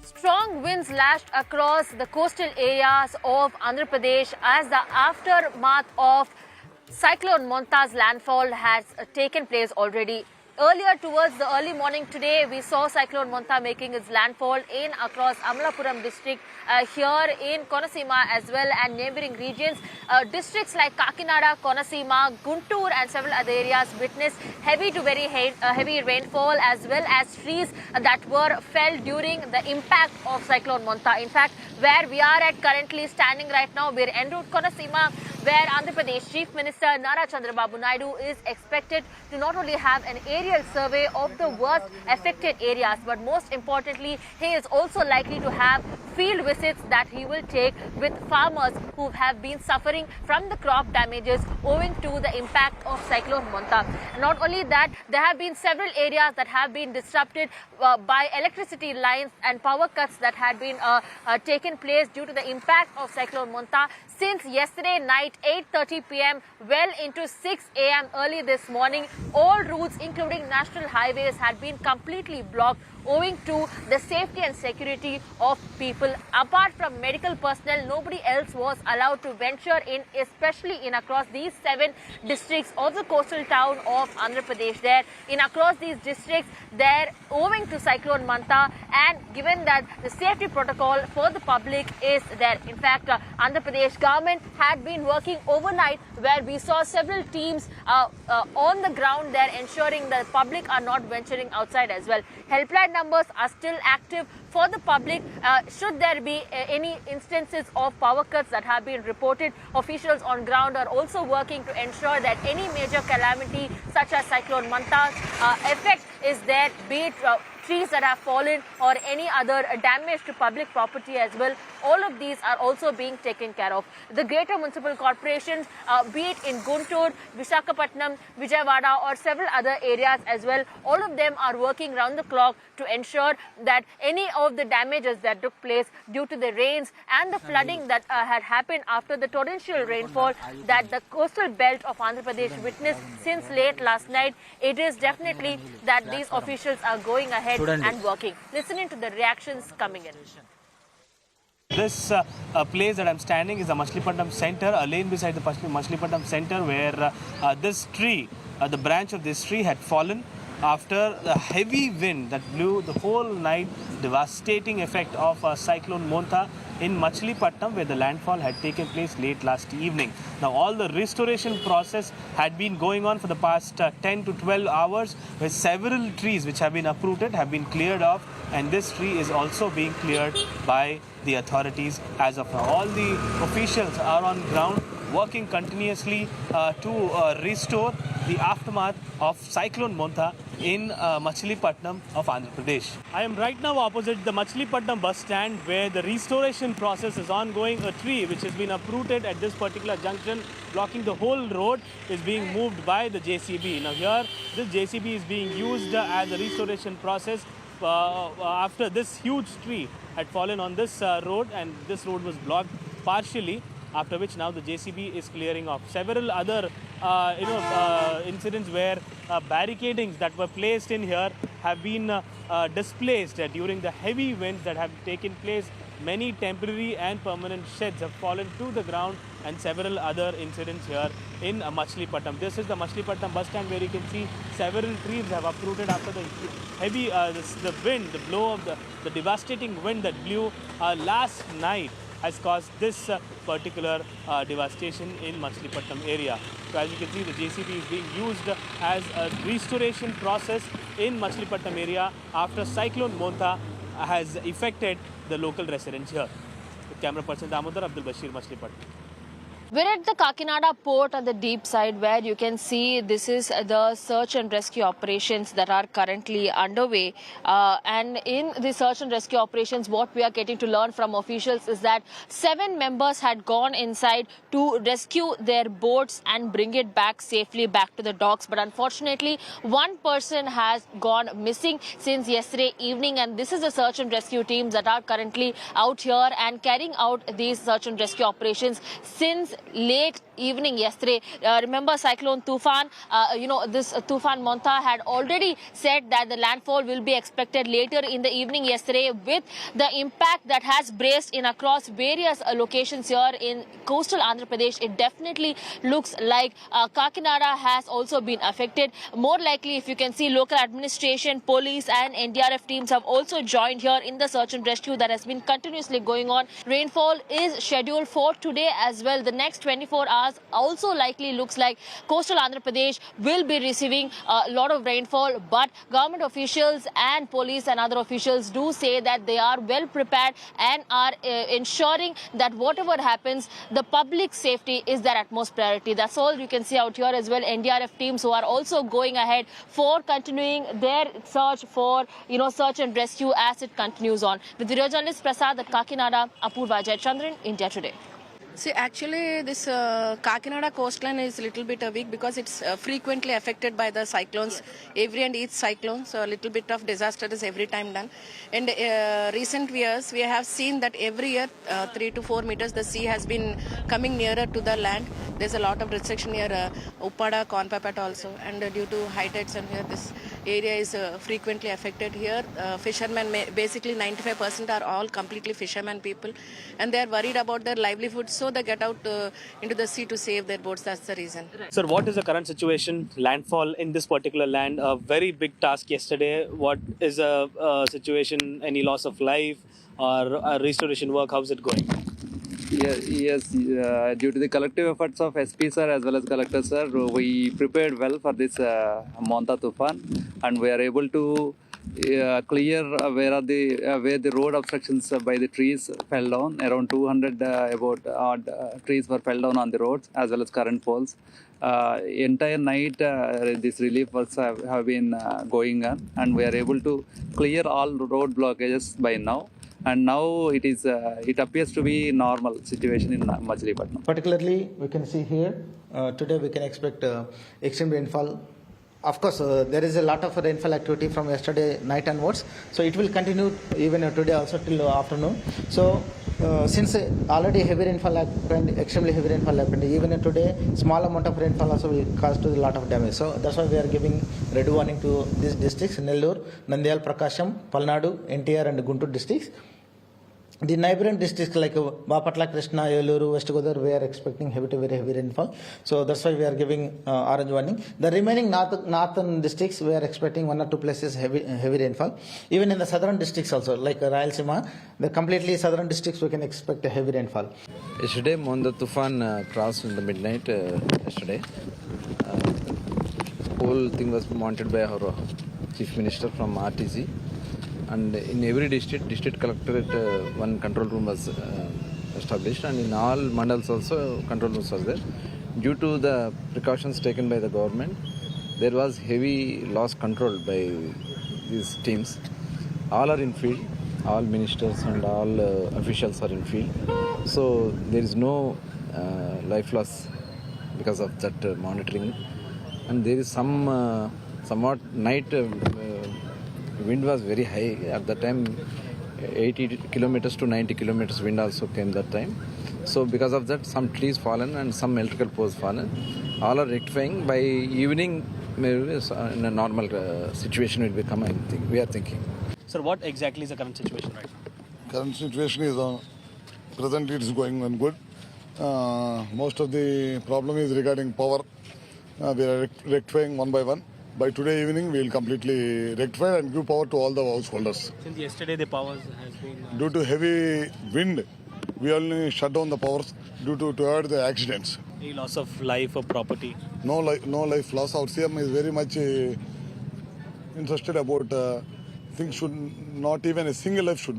Strong winds lashed across the coastal areas of Andhra Pradesh as the aftermath of Cyclone Monta's landfall has taken place already. Earlier towards the early morning today, we saw Cyclone Monta making its landfall in across Amalapuram district, here in Konasima as well and neighbouring regions. Districts like Kakinada, Konasima, Guntur and several other areas witnessed heavy to very heavy rainfall as well as trees that were felled during the impact of Cyclone Monta. In fact, where we are at currently standing right now, we are en route Konasima, where Andhra Pradesh Chief Minister Chandrababu Naidu is expected to not only have an aerial survey of the worst affected areas, but most importantly, he is also likely to have field visits that he will take with farmers who have been suffering from the crop damages owing to the impact of Cyclone Monta. Not only that, there have been several areas that have been disrupted by electricity lines and power cuts that had been taken place due to the impact of Cyclone Monta since yesterday night 8:30 p.m. well into 6 a.m. early this morning. All routes including national highways had been completely blocked owing to the safety and security of people. Apart from medical personnel, nobody else was allowed to venture in, especially in across these 7 districts of the coastal town of Andhra Pradesh. There, in across these districts, there owing to Cyclone Monta and given that the safety protocol for the public is there. In fact, Andhra Pradesh government had been working overnight where we saw several teams on the ground there ensuring that the public are not venturing outside as well. Helpline numbers are still active for the public. Should there be any instances of power cuts that have been reported, officials on ground are also working to ensure that any major calamity such as Cyclone Monta's effect is there, be it trees that have fallen or any other damage to public property as well. All of these are also being taken care of. The greater municipal corporations, be it in Guntur, Visakhapatnam, Vijayawada or several other areas as well, all of them are working round the clock to ensure that any of the damages that took place due to the rains and the flooding that had happened after the torrential rainfall that the coastal belt of Andhra Pradesh witnessed since late last night, it is definitely that these officials are going ahead and working. Listening to the reactions coming in. This place that I'm standing is the Machilipatnam Center, a lane beside the Machilipatnam Center where this tree, the branch of this tree had fallen after the heavy wind that blew the whole night, devastating effect of Cyclone Monta in Machilipatnam where the landfall had taken place late last evening. Now all the restoration process had been going on for the past 10 to 12 hours where several trees which have been uprooted have been cleared off, and this tree is also being cleared by the authorities as of now. All the officials are on ground working continuously to restore the aftermath of Cyclone Monta in Machilipatnam of Andhra Pradesh. I am right now opposite the Machilipatnam bus stand where the restoration process is ongoing. A tree which has been uprooted at this particular junction blocking the whole road is being moved by the JCB. Now here this JCB is being used as a restoration process after this huge tree had fallen on this road, and this road was blocked partially, after which now the JCB is clearing off. Several other incidents where barricadings that were placed in here have been displaced during the heavy winds that have taken place. Many temporary and permanent sheds have fallen to the ground, and several other incidents here in Machilipatnam. This is the Machilipatnam bus stand where you can see several trees have uprooted after the heavy the wind, the blow of the devastating wind that blew last night has caused this particular devastation in Machilipatnam area. So as you can see, the JCB is being used as a restoration process in Machilipatnam area after Cyclone Monta has affected the local residents here. With camera person Damodar, Abdul Bashir, Machilipatnam. We're at the Kakinada port on the deep side where you can see this is the search and rescue operations that are currently underway. And in the search and rescue operations, what we are getting to learn from officials is that 7 members had gone inside to rescue their boats and bring it back safely back to the docks. But unfortunately, one person has gone missing since yesterday evening. And this is the search and rescue teams that are currently out here and carrying out these search and rescue operations since late evening yesterday. Remember Cyclone Tufan, this Tufan Monta had already said that the landfall will be expected later in the evening yesterday. With the impact that has braced in across various locations here in coastal Andhra Pradesh, it definitely looks like Kakinada has also been affected. More likely, if you can see, local administration, police and NDRF teams have also joined here in the search and rescue that has been continuously going on. Rainfall is scheduled for today as well. The next 24 hours also likely looks like coastal Andhra Pradesh will be receiving a lot of rainfall, but government officials and police and other officials do say that they are well prepared and are ensuring that whatever happens, the public safety is their utmost priority. That's all you can see out here as well. NDRF teams who are also going ahead for continuing their search for, search and rescue as it continues on. With video journalist Prasad at Kakinada, Apurva Jayachandran, India Today. See, actually, this Kakinada coastline is a little bit weak because it's frequently affected by the cyclones, every and each cyclone. So a little bit of disaster is every time done. And recent years, we have seen that every year, 3 to 4 meters, the sea has been coming nearer to the land. There's a lot of restriction near Uppada, Konpapat also. And due to high tides and here, this area is frequently affected here. Fishermen, basically 95% are all completely fishermen people. And they are worried about their livelihood. So they get out into the sea to save their boats. That's the reason. Sir, what is the current situation? Landfall in this particular land, a very big task yesterday. What is the situation? Any loss of life or restoration work? How's it going? Yes, due to the collective efforts of SP sir as well as collector sir, we prepared well for this Montha Tufan, and we are able to clear where the road obstructions by the trees fell down. Around 200 trees were fell down on the roads as well as current poles. Entire night this relief works have been going on, and we are able to clear all road blockages by now. And now it appears to be normal situation in Machilipatnam. Particularly, we can see here, today we can expect extreme rainfall. Of course, there is a lot of rainfall activity from yesterday night onwards. So it will continue even today also till afternoon. So since already heavy rainfall happened, extremely heavy rainfall happened, even today small amount of rainfall also will cause to a lot of damage. So that's why we are giving red warning to these districts: Nellore, Nandyal, Prakasham, Palnadu, NTR and Guntur districts. The neighboring districts like Bapatla, Krishna, Yeluru, West Godavari, we are expecting heavy to very heavy rainfall. So that's why we are giving orange warning. The remaining northern districts, we are expecting 1 or 2 places heavy rainfall. Even in the southern districts also, like Rayalaseema, the completely southern districts, we can expect a heavy rainfall. Yesterday, Montha Tufan crossed in the midnight yesterday. Whole thing was monitored by our Chief Minister from RTC. And in every district collectorate, one control room was established, and in all mandals also control rooms was there. Due to the precautions taken by the government, there was heavy loss control by these teams. All are in field, all ministers and all officials are in field. So there is no life loss because of that monitoring. And there is somewhat night wind was very high at that time. 80 kilometers to 90 kilometers wind also came that time. So because of that, some trees fallen and some electrical poles fallen. All are rectifying. By evening, maybe in a normal situation will become, I think. We are thinking. Sir, what exactly is the current situation right now? Current situation is presently it is going on good. Most of the problem is regarding power. We are rectifying one by one. By today evening, we will completely rectify and give power to all the householders. Since yesterday the power has been... Due to heavy wind, we only shut down the powers to avoid the accidents. Any loss of life or property? No life loss. Our CM is very much interested about things should not even a single life should